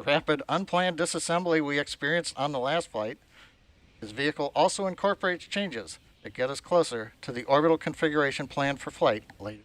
rapid unplanned disassembly we experienced on the last flight, this vehicle also incorporates changes that get us closer to the orbital configuration planned for flight later.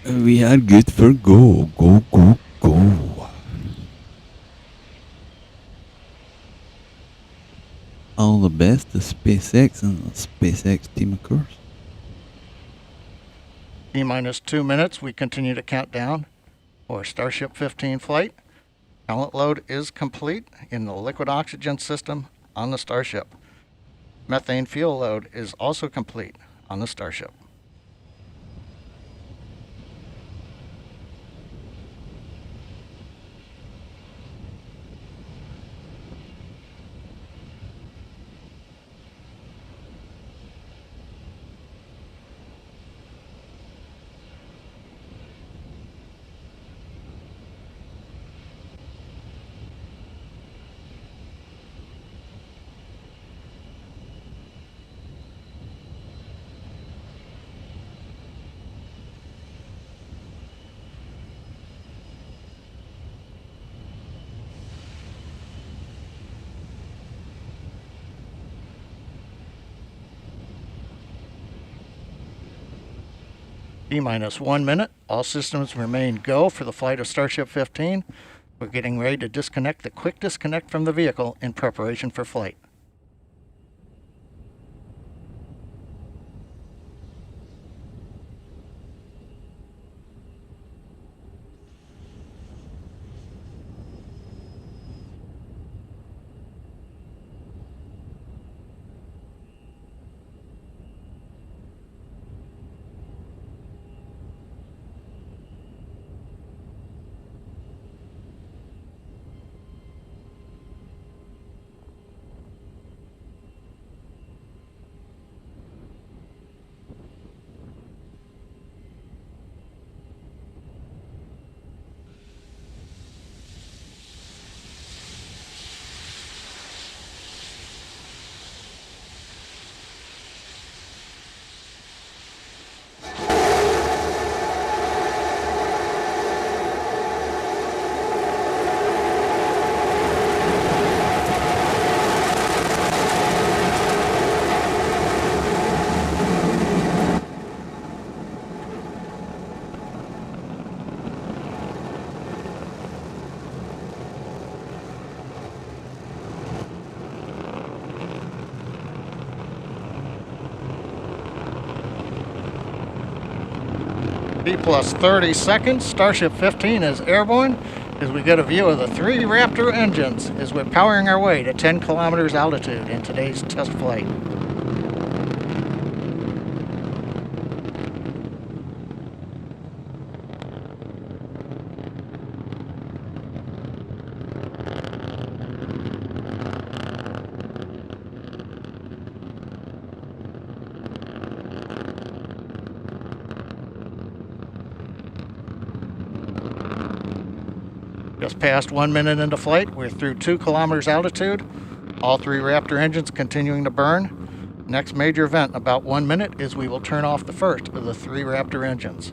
We are good for go, go, go, go. All the best to SpaceX and the SpaceX team, of course. T minus 2 minutes, we continue to count down for Starship 15 flight. Talent load is complete in the liquid oxygen system on the Starship. Methane fuel load is also complete on the Starship. T minus 1 minute. All systems remain go for the flight of Starship 15. We're getting ready to disconnect the quick disconnect from the vehicle in preparation for flight. T plus 30 seconds. Starship 15 is airborne as we get a view of the 3 Raptor engines as we're powering our way to 10 kilometers altitude in today's test flight. Just past 1 minute into flight, we're through 2 kilometers altitude. All 3 Raptor engines continuing to burn. Next major event, about 1 minute, is we will turn off the first of the 3 Raptor engines.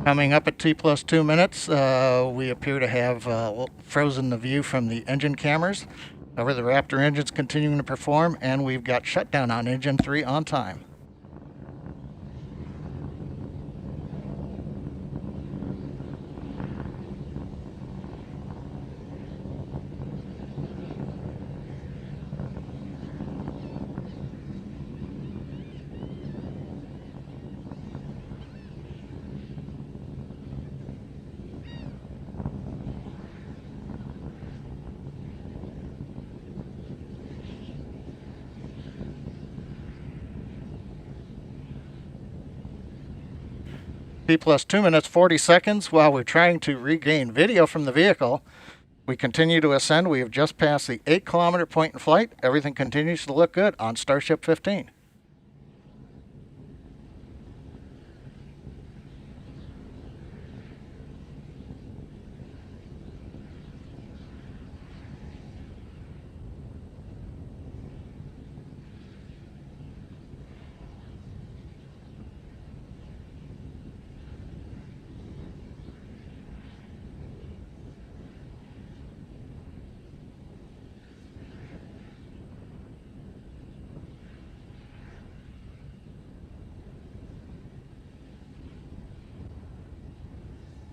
Coming up at T plus 2 minutes, we appear to have frozen the view from the engine cameras. However, the Raptor engine's continuing to perform, and we've got shutdown on engine 3 on time. T plus 2 minutes 40 seconds. While we're trying to regain video from the vehicle, we continue to ascend. We have just passed the 8-kilometer point in flight. Everything continues to look good on Starship 15.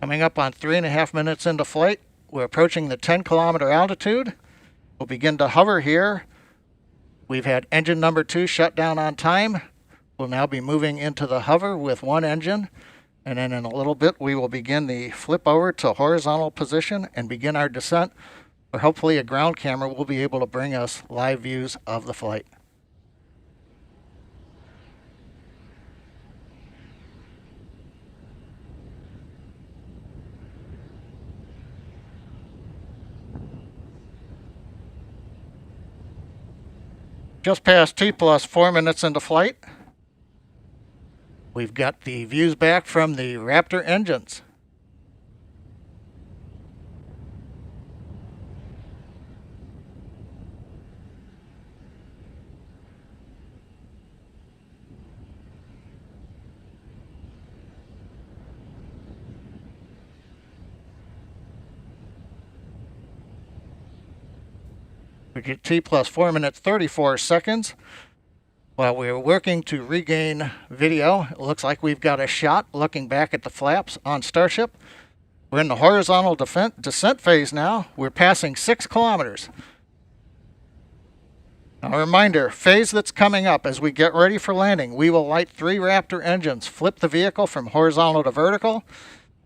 Coming up on 3.5 minutes into flight, we're approaching the 10-kilometer altitude. We'll begin to hover here. We've had engine number 2 shut down on time. We'll now be moving into the hover with 1 engine. And then in a little bit, we will begin the flip over to horizontal position and begin our descent. But hopefully a ground camera will be able to bring us live views of the flight. Just past T plus 4 minutes into flight. We've got the views back from the Raptor engines. We get T plus 4 minutes 34 seconds. While we're working to regain video, it looks like we've got a shot looking back at the flaps on Starship. We're in the horizontal descent phase now. We're passing 6 kilometers. A reminder, phase that's coming up as we get ready for landing, we will light 3 Raptor engines, flip the vehicle from horizontal to vertical.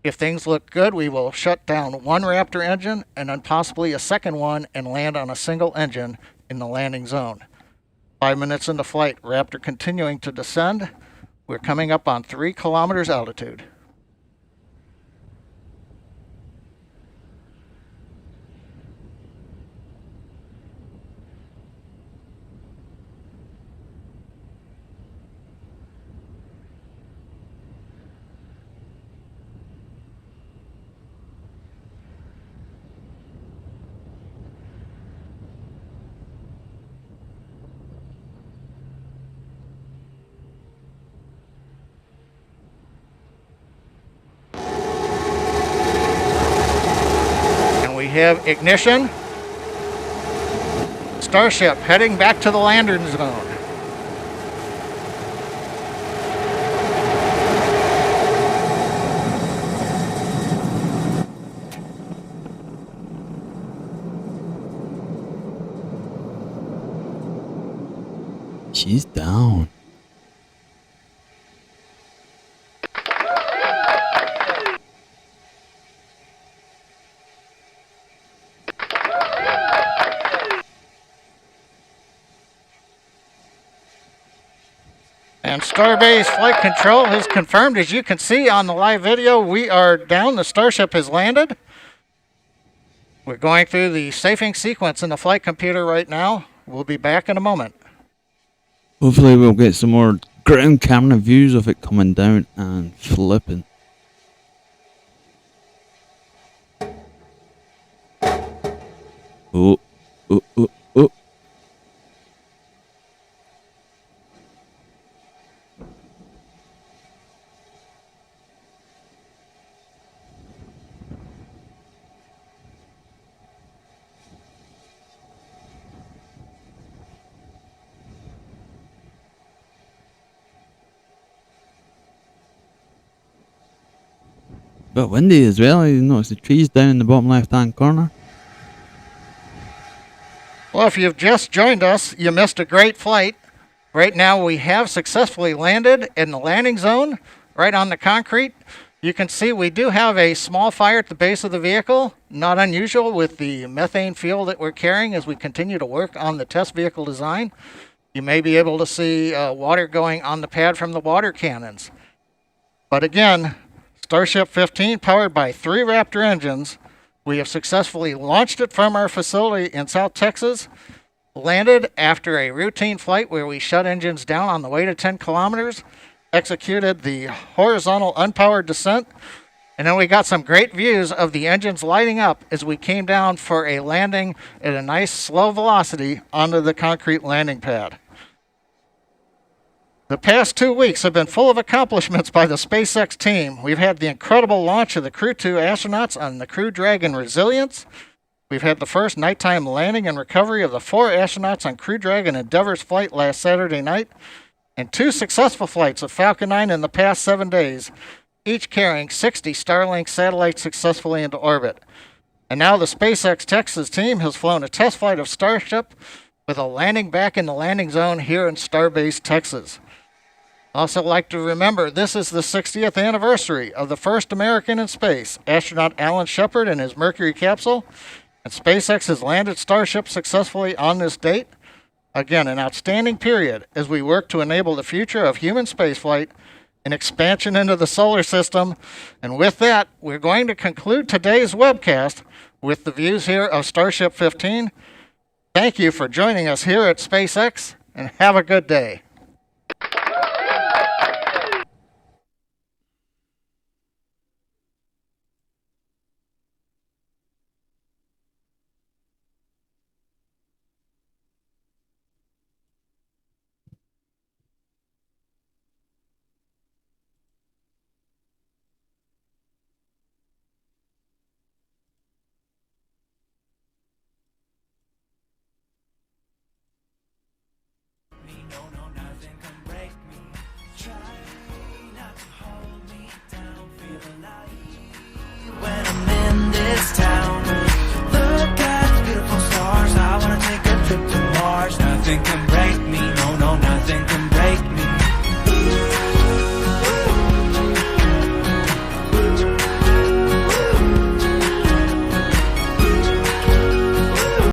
If things look good, we will shut down 1 Raptor engine and then possibly a second one and land on a single engine in the landing zone. 5 minutes into flight, Raptor continuing to descend. We're coming up on 3 kilometers altitude. We have ignition. Starship heading back to the landing zone. She's down. And Starbase Flight Control has confirmed, as you can see on the live video, we are down. The Starship has landed. We're going through the safing sequence in the flight computer right now. We'll be back in a moment. Hopefully we'll get some more ground camera views of it coming down and flipping. Oh, oh, oh, oh. But windy as well. You notice the trees down in the bottom left hand corner. Well, if you've just joined us, you missed a great flight. Right now we have successfully landed in the landing zone, right on the concrete. You can see we do have a small fire at the base of the vehicle, not unusual with the methane fuel that we're carrying as we continue to work on the test vehicle design. You may be able to see water going on the pad from the water cannons. But again, Starship 15, powered by 3 Raptor engines, we have successfully launched it from our facility in South Texas, landed after a routine flight where we shut engines down on the way to 10 kilometers, executed the horizontal unpowered descent, and then we got some great views of the engines lighting up as we came down for a landing at a nice slow velocity onto the concrete landing pad. The past 2 weeks have been full of accomplishments by the SpaceX team. We've had the incredible launch of the Crew 2 astronauts on the Crew Dragon Resilience. We've had the first nighttime landing and recovery of the 4 astronauts on Crew Dragon Endeavor's flight last Saturday night, and 2 successful flights of Falcon 9 in the past 7 days, each carrying 60 Starlink satellites successfully into orbit. And now the SpaceX Texas team has flown a test flight of Starship with a landing back in the landing zone here in Starbase, Texas. Also like to remember, this is the 60th anniversary of the first American in space, astronaut Alan Shepard and his Mercury capsule, and SpaceX has landed Starship successfully on this date. Again, an outstanding period as we work to enable the future of human spaceflight and expansion into the solar system. And with that, we're going to conclude today's webcast with the views here of Starship 15. Thank you for joining us here at SpaceX, and have a good day. When I'm in this town, look at the beautiful stars. I wanna take a trip to Mars. Nothing can